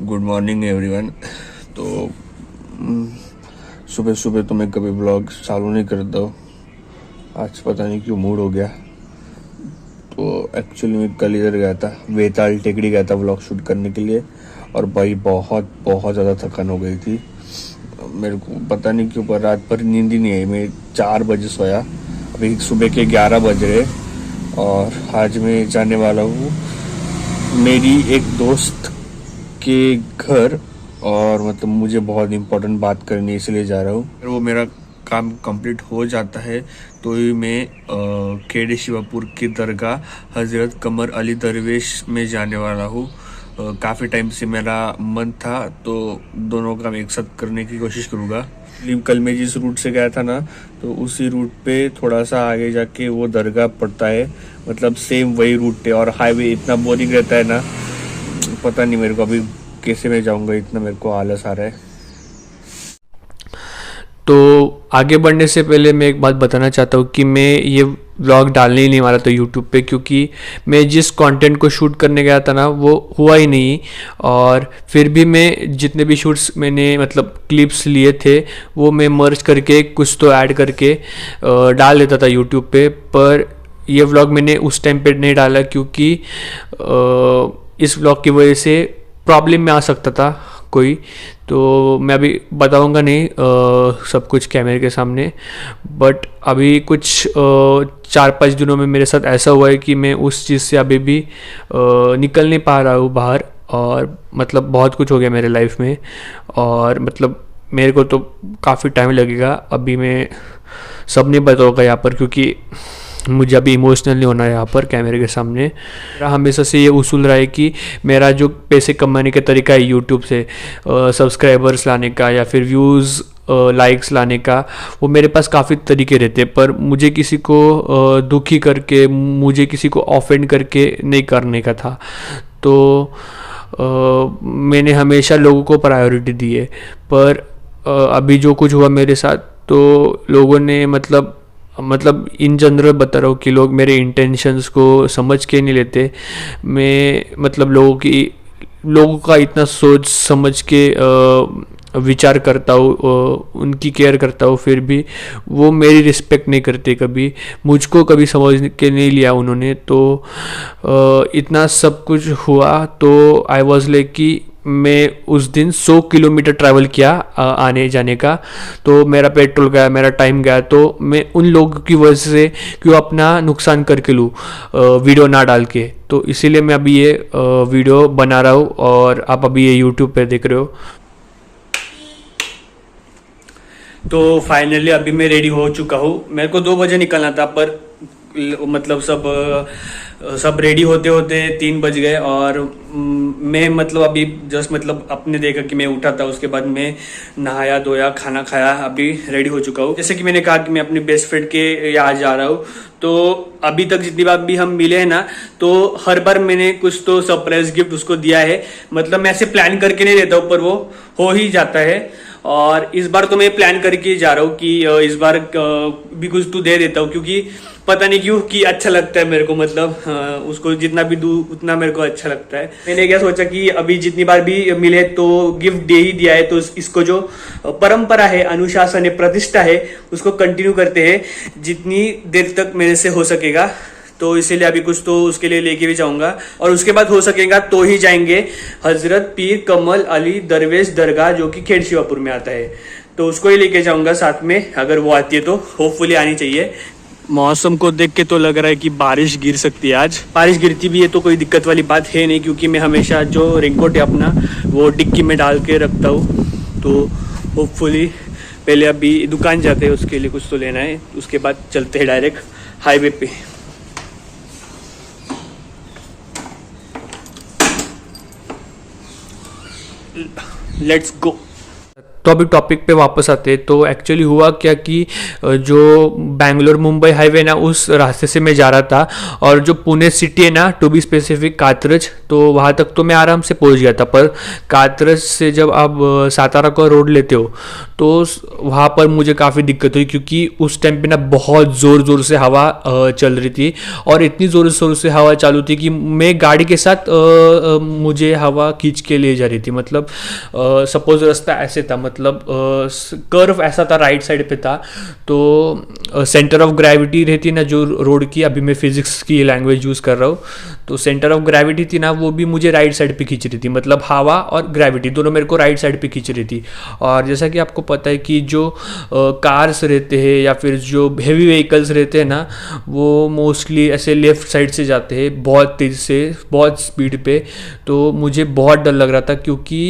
Good morning everyone. तो सुबह सुबह तो मैं कभी ब्लॉग चालू नहीं करता हूँ। आज पता नहीं क्यों मूड हो गया। तो एक्चुअली मैं कल इधर गया था, वेताल टेकड़ी गया था ब्लॉग शूट करने के लिए, और भाई बहुत बहुत ज़्यादा थकान हो गई थी मेरे को। पता नहीं क्यों पर रात पर नींद ही नहीं आई। मैं 4 बजे सोया, अभी सुबह के 11 बज रहे। और आज मैं जाने वाला हूँ मेरी एक दोस्त के घर, और मतलब मुझे बहुत इम्पोर्टेंट बात करनी है इसलिए जा रहा हूँ। अगर वो मेरा काम कंप्लीट हो जाता है तो ही मैं खेड़े शिवापुर की दरगाह हज़रत कमर अली दरवेश में जाने वाला हूँ। काफ़ी टाइम से मेरा मन था, तो दोनों काम एक साथ करने की कोशिश करूँगा। कल मैं जिस रूट से गया था ना, तो उसी रूट पे थोड़ा सा आगे जाके वो दरगाह पड़ता है। मतलब सेम वही रूट है, और हाईवे इतना बोरिंग रहता है ना, पता नहीं मेरे को अभी कैसे मैं जाऊंगा, इतना मेरे को आलस आ रहा है। तो आगे बढ़ने से पहले मैं एक बात बताना चाहता हूँ कि मैं ये व्लॉग डालने ही नहीं वाला था यूट्यूब पे, क्योंकि मैं जिस कंटेंट को शूट करने गया था ना वो हुआ ही नहीं। और फिर भी मैं जितने भी शूट्स मैंने मतलब क्लिप्स लिए थे वो मैं मर्ज करके कुछ तो ऐड करके डाल देता था यूट्यूब पे। पर ये व्लॉग मैंने उस टाइम पे नहीं डाला क्योंकि इस व्लॉग की वजह से प्रॉब्लम में आ सकता था कोई। तो मैं अभी बताऊंगा नहीं सब कुछ कैमरे के सामने। बट अभी कुछ 4-5 दिनों में मेरे साथ ऐसा हुआ है कि मैं उस चीज़ से अभी भी निकल नहीं पा रहा हूँ बाहर। और मतलब बहुत कुछ हो गया मेरे लाइफ में, और मतलब मेरे को तो काफ़ी टाइम लगेगा। अभी मैं सब नहीं बताऊँगा यहाँ पर, क्योंकि मुझे अभी इमोशनल नहीं होना है यहाँ पर कैमरे के सामने। मेरा हमेशा से ये उसूल रहा है कि मेरा जो पैसे कमाने का तरीका है यूट्यूब से सब्सक्राइबर्स लाने का या फिर व्यूज़ लाइक्स लाने का, वो मेरे पास काफ़ी तरीके रहते हैं। पर मुझे किसी को दुखी करके, मुझे किसी को ऑफेंड करके नहीं करने का था। तो मैंने हमेशा लोगों को प्रायोरिटी दी है। पर अभी जो कुछ हुआ मेरे साथ, तो लोगों ने मतलब इन जनरल बता रहा हूँ कि लोग मेरे इंटेंशंस को समझ के नहीं लेते। मैं मतलब लोगों का इतना सोच समझ के विचार करता हूँ, उनकी केयर करता हूँ, फिर भी वो मेरी रिस्पेक्ट नहीं करते। कभी मुझको कभी समझ के नहीं लिया उन्होंने। तो इतना सब कुछ हुआ तो आई वॉज लाइक कि मैं उस दिन 100 किलोमीटर ट्रैवल किया आने जाने का। तो मेरा पेट्रोल गया, मेरा टाइम गया। तो मैं उन लोगों की वजह से क्यों अपना नुकसान करके लूँ वीडियो ना डाल के। तो इसीलिए मैं अभी ये वीडियो बना रहा हूँ, और आप अभी ये यूट्यूब पे देख रहे हो। तो फाइनली अभी मैं रेडी हो चुका हूँ। मेरे को 2 बजे निकलना था, पर मतलब सब रेडी होते होते 3 बज गए। और मैं मतलब अभी जस्ट मतलब अपने देखा कि मैं उठा था, उसके बाद मैं नहाया धोया, खाना खाया, अभी रेडी हो चुका हूँ। जैसे कि मैंने कहा कि मैं अपने बेस्ट फ्रेंड के यहाँ जा रहा हूँ। तो अभी तक जितनी बार भी हम मिले हैं ना, तो हर बार मैंने कुछ तो सरप्राइज गिफ्ट उसको दिया है। मतलब मैं ऐसे प्लान करके नहीं देता हूँ, पर वो हो ही जाता है। और इस बार तो मैं प्लान करके जा रहा हूँ कि इस बार भी कुछ तो दे देता हूँ, क्योंकि पता नहीं क्यों कि अच्छा लगता है मेरे को। मतलब उसको जितना भी दूं उतना मेरे को अच्छा लगता है। मैंने क्या सोचा कि अभी जितनी बार भी मिले तो गिफ्ट दे ही दिया है, तो इसको जो परंपरा है, अनुशासन है, प्रतिष्ठा है, उसको कंटिन्यू करते हैं जितनी देर तक मेरे से हो सकेगा। तो इसीलिए अभी कुछ तो उसके लिए लेके भी जाऊंगा, और उसके बाद हो सकेगा तो ही जाएंगे हजरत पीर कमल अली दरवेश दरगाह, जो कि खेड़ शिवापुर में आता है। तो उसको ही लेके जाऊंगा साथ में, अगर वो आती है तो। होपफुली आनी चाहिए। मौसम को देख के तो लग रहा है कि बारिश गिर सकती है आज। बारिश गिरती भी है तो कोई दिक्कत वाली बात है नहीं, क्योंकि मैं हमेशा जो रेनकोट है अपना वो डिक्की में डाल के रखता हूँ। तो होपफुली पहले अभी दुकान जाते हैं, उसके लिए कुछ तो लेना है, उसके बाद चलते हैं डायरेक्ट हाईवे पे। Let's go. तो अभी टॉपिक पे वापस आते हैं। तो एक्चुअली हुआ क्या कि जो बैंगलोर मुंबई हाईवे ना, उस रास्ते से मैं जा रहा था, और जो पुणे सिटी है ना, टू बी स्पेसिफिक कात्रज, तो वहाँ तक तो मैं आराम से पहुँच गया था। पर कात्रज से जब आप सातारा का रोड लेते हो तो वहाँ पर मुझे काफ़ी दिक्कत हुई, क्योंकि उस टाइम पे ना बहुत ज़ोर ज़ोर से हवा चल रही थी, और इतनी ज़ोर ज़ोर से हवा चालू थी कि मैं गाड़ी के साथ मुझे हवा खींच के ले जा रही थी। मतलब सपोज रास्ता ऐसे था, मतलब कर्व ऐसा था, राइट साइड पे था, तो सेंटर ऑफ ग्रेविटी रहती ना जो रोड की, अभी मैं फिजिक्स की लैंग्वेज यूज़ कर रहा हूँ, तो सेंटर ऑफ ग्रेविटी थी ना, वो भी मुझे राइट साइड पे खींच रही थी। मतलब हवा और ग्रेविटी दोनों मेरे को राइट साइड पे खींच रही थी। और जैसा कि आपको पता है कि जो कार्स रहते हैं या फिर जो हेवी व्हीकल्स रहते हैं ना, वो मोस्टली ऐसे लेफ्ट साइड से जाते हैं बहुत तेज़ से, बहुत स्पीड पे। तो मुझे बहुत डर लग रहा था, क्योंकि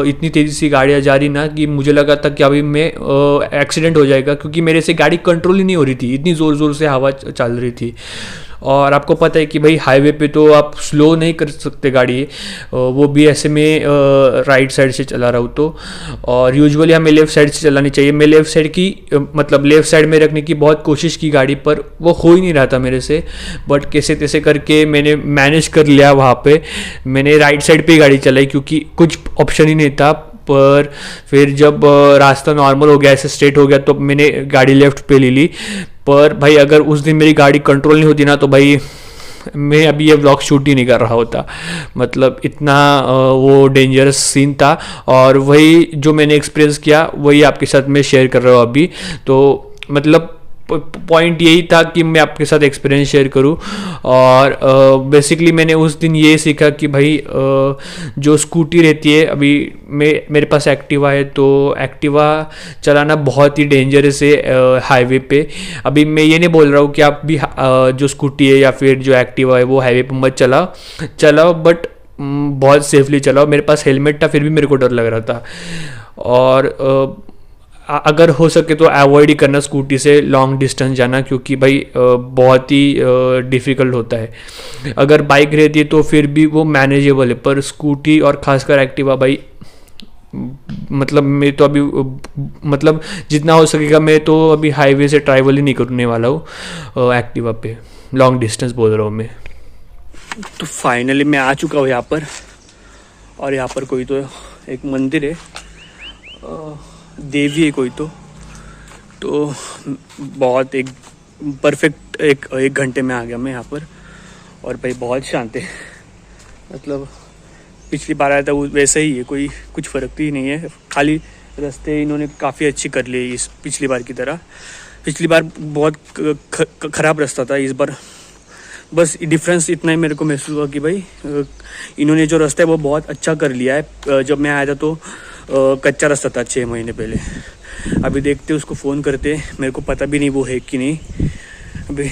इतनी तेज़ी से गाड़ियाँ जा रही ना कि मुझे लगा था कि अभी मैं एक्सीडेंट हो जाएगा, क्योंकि मेरे से गाड़ी कंट्रोल ही नहीं हो रही थी, इतनी ज़ोर ज़ोर से हवा चल रही थी। और आपको पता है कि भाई हाईवे पे तो आप स्लो नहीं कर सकते गाड़ी, वो भी ऐसे में राइट साइड से चला रहा हूँ तो। और यूजुअली हमें लेफ़्ट साइड से चलानी चाहिए। मैं लेफ़्ट साइड की मतलब लेफ़्ट साइड में रखने की बहुत कोशिश की गाड़ी, पर वो हो ही नहीं रहा था मेरे से। बट कैसे तैसे करके मैंने मैनेज कर लिया। वहाँ पे मैंने राइट साइड पे ही गाड़ी चलाई, क्योंकि कुछ ऑप्शन ही नहीं था। पर फिर जब रास्ता नॉर्मल हो गया, ऐसे स्ट्रेट हो गया, तो मैंने गाड़ी लेफ्ट पे ले ली। पर भाई अगर उस दिन मेरी गाड़ी कंट्रोल नहीं होती ना, तो भाई मैं अभी ये व्लॉग शूट ही नहीं कर रहा होता। मतलब इतना वो डेंजरस सीन था, और वही जो मैंने एक्सपीरियंस किया वही आपके साथ मैं शेयर कर रहा हूँ अभी। तो मतलब पॉइंट यही था कि मैं आपके साथ एक्सपीरियंस शेयर करूं। और बेसिकली मैंने उस दिन ये सीखा कि भाई जो स्कूटी रहती है, अभी मेरे पास एक्टिवा है, तो एक्टिवा चलाना बहुत ही डेंजरस है हाईवे पे। अभी मैं ये नहीं बोल रहा हूँ कि आप भी जो स्कूटी है या फिर जो एक्टिवा है वो हाईवे पे मत चलाओ, बट बहुत सेफली चलाओ। मेरे पास हेलमेट था, फिर भी मेरे को डर लग रहा था। और अगर हो सके तो अवॉइड ही करना स्कूटी से लॉन्ग डिस्टेंस जाना, क्योंकि भाई बहुत ही डिफ़िकल्ट होता है। अगर बाइक रहती है तो फिर भी वो मैनेजेबल है, पर स्कूटी और खासकर एक्टिवा भाई, मतलब मैं तो अभी मतलब जितना हो सकेगा मैं तो अभी हाईवे से ट्रैवल ही नहीं करने वाला हूँ एक्टिवा पे, लॉन्ग डिस्टेंस बोल रहा हूँ मैं। तो फाइनली मैं आ चुका हूँ यहाँ पर, और यहाँ पर कोई तो एक मंदिर है, देवी है कोई तो बहुत एक परफेक्ट एक घंटे में आ गया मैं यहाँ पर। और भाई बहुत शांत है, मतलब पिछली बार आया था वैसा ही है, कोई कुछ फ़र्क ही नहीं है। खाली रास्ते इन्होंने काफ़ी अच्छी कर लिए इस पिछली बार की तरह। पिछली बार बहुत ख़राब रास्ता था, इस बार बस डिफरेंस इतना ही मेरे को महसूस हुआ कि भाई इन्होंने जो रास्ता है वो बहुत अच्छा कर लिया है। जब मैं आया था तो कच्चा रास्ता था 6 महीने पहले। अभी देखते उसको फ़ोन करते, मेरे को पता भी नहीं वो है कि नहीं। अभी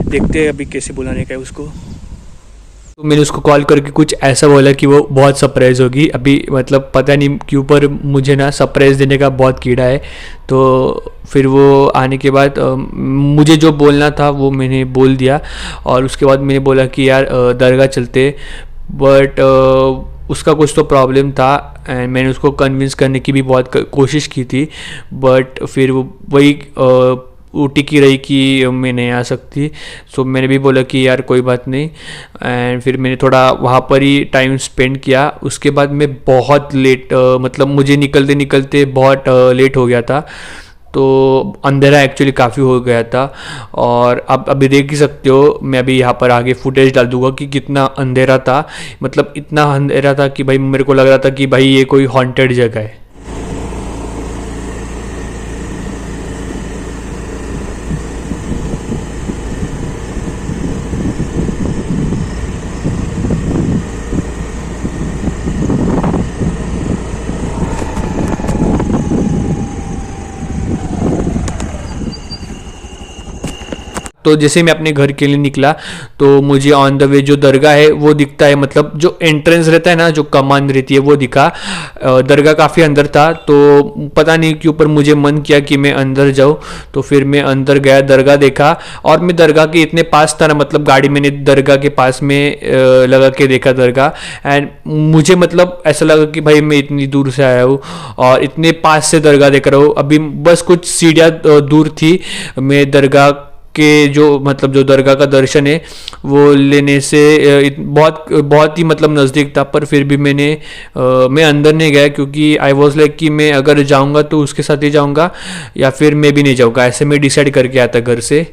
देखते अभी कैसे बुलाने का है उसको। तो मैंने उसको कॉल करके कुछ ऐसा बोला कि वो बहुत सरप्राइज़ होगी। अभी मतलब पता नहीं क्यों, पर मुझे ना सरप्राइज़ देने का बहुत कीड़ा है। तो फिर वो आने के बाद मुझे जो बोलना था वो मैंने बोल दिया, और उसके बाद मैंने बोला कि यार दरगाह चलते। बट उसका कुछ तो प्रॉब्लम था, एंड मैंने उसको कन्विंस करने की भी बहुत कोशिश की थी। बट फिर वो वही टिकी रही कि मैं नहीं आ सकती। सो मैंने भी बोला कि यार कोई बात नहीं, एंड फिर मैंने थोड़ा वहाँ पर ही टाइम स्पेंड किया। उसके बाद मैं बहुत लेट मतलब मुझे निकलते निकलते बहुत लेट हो गया था, तो अंधेरा एक्चुअली काफ़ी हो गया था। और अब अभी देख ही सकते हो, मैं अभी यहाँ पर आगे फुटेज डाल दूंगा कि कितना अंधेरा था। मतलब इतना अंधेरा था कि भाई मेरे को लग रहा था कि भाई ये कोई हॉन्टेड जगह है। तो जैसे मैं अपने घर के लिए निकला तो मुझे ऑन द वे जो दरगाह है वो दिखता है, मतलब जो एंट्रेंस रहता है ना, जो कमान रहती है वो दिखा। दरगाह काफ़ी अंदर था, तो पता नहीं क्यों पर मुझे मन किया कि मैं अंदर जाऊँ, तो फिर मैं अंदर गया, दरगाह देखा। और मैं दरगाह के इतने पास था ना, मतलब गाड़ी मैंने दरगाह के पास में लगा के देखा दरगाह, एंड मुझे मतलब ऐसा लगा कि भाई मैं इतनी दूर से आया हूँ और इतने पास से दरगाह देख रहा हूँ। अभी बस कुछ सीढ़ियाँ दूर थी, मैं दरगाह के जो मतलब जो दरगाह का दर्शन है वो लेने से बहुत ही मतलब नज़दीक था, पर फिर भी मैं अंदर नहीं गया, क्योंकि आई वॉज लाइक कि मैं अगर जाऊंगा तो उसके साथ ही जाऊंगा या फिर मैं भी नहीं जाऊंगा, ऐसे मैं डिसाइड करके आया था घर से।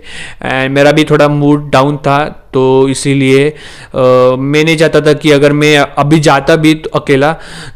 एंड मेरा भी थोड़ा मूड डाउन था, तो इसीलिए मैं नहीं चाहता था कि अगर मैं अभी जाता भी तो अकेला,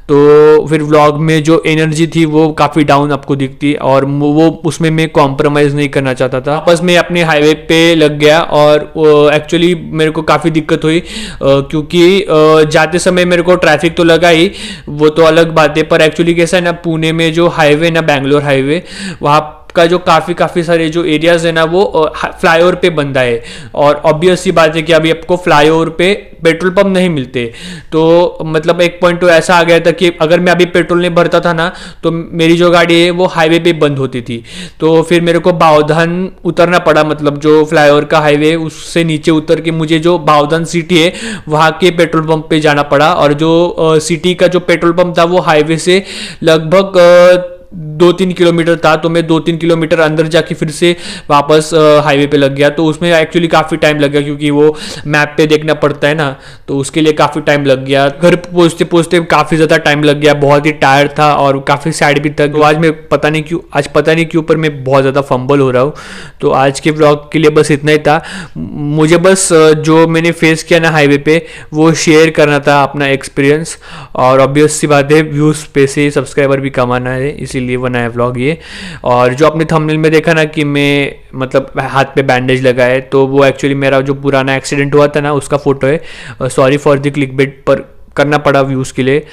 तो फिर व्लॉग में जो एनर्जी थी वो काफ़ी डाउन आपको दिखती, और वो उसमें मैं कॉम्प्रोमाइज़ नहीं करना चाहता था। बस मैं अपने हाईवे पे लग गया, और एक्चुअली मेरे को काफ़ी दिक्कत हुई, क्योंकि जाते समय मेरे को ट्रैफिक तो लगा ही, वो तो अलग बात है, पर एक्चुअली कैसा है ना, पुणे में जो हाईवे ना, बैंगलोर हाईवे, वहाँ का जो काफ़ी सारे जो एरियाज है ना वो फ्लाईओवर पे बंदा है, और ऑब्वियस सी बात है कि अभी आपको फ्लाईओवर पे पेट्रोल पंप नहीं मिलते। तो मतलब एक पॉइंट तो ऐसा आ गया था कि अगर मैं अभी पेट्रोल नहीं भरता था ना, तो मेरी जो गाड़ी है वो हाईवे पे बंद होती थी, तो फिर मेरे को बावधान उतरना पड़ा, मतलब जो फ्लाईओवर का हाईवे उससे नीचे उतर के मुझे जो बावधान सिटी है वहाँ के पेट्रोल पंप पे जाना पड़ा। और जो सिटी का जो पेट्रोल पंप था वो हाईवे से लगभग 2-3 किलोमीटर था, तो मैं 2-3 किलोमीटर अंदर जाके फिर से वापस हाईवे पे लग गया। तो उसमें एक्चुअली काफ़ी टाइम लग गया, क्योंकि वो मैप पे देखना पड़ता है ना, तो उसके लिए काफ़ी टाइम लग गया। घर पहुँचते पहुँचते काफ़ी ज़्यादा टाइम लग गया, बहुत ही टायर्ड था और काफ़ी सैड भी था। तो आज पता नहीं क्यों पर मैं बहुत ज़्यादा फंबल हो रहा हूँ। तो आज के ब्लॉग के लिए बस इतना ही था। मुझे बस जो मैंने फेस किया ना हाईवे पे वो शेयर करना था, अपना एक्सपीरियंस, और ऑब्वियस सी बात है व्यूज़ पे से सब्सक्राइबर भी कमाना है, इसीलिए बनाया व्लॉग ये। और जो आपने थंबनेल में देखा ना कि मैं मतलब हाथ पे बैंडेज लगा है, तो वो एक्चुअली मेरा जो पुराना एक्सीडेंट हुआ था ना उसका फोटो है। सॉरी फॉर द क्लिकबेट, पर करना पड़ा व्यूज़ के लिए।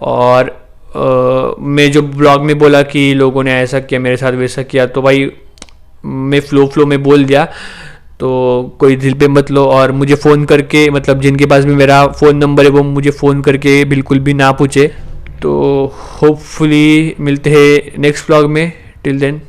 और मैं जो ब्लॉग में बोला कि लोगों ने ऐसा किया मेरे साथ वैसा किया, तो भाई मैं फ्लो में बोल दिया, तो कोई दिल पे मत लो। और मुझे फ़ोन करके, मतलब जिनके पास भी मेरा फ़ोन नंबर है वो मुझे फ़ोन करके बिल्कुल भी ना पूछे। तो होपफुली मिलते हैं नेक्स्ट व्लॉग में। Till then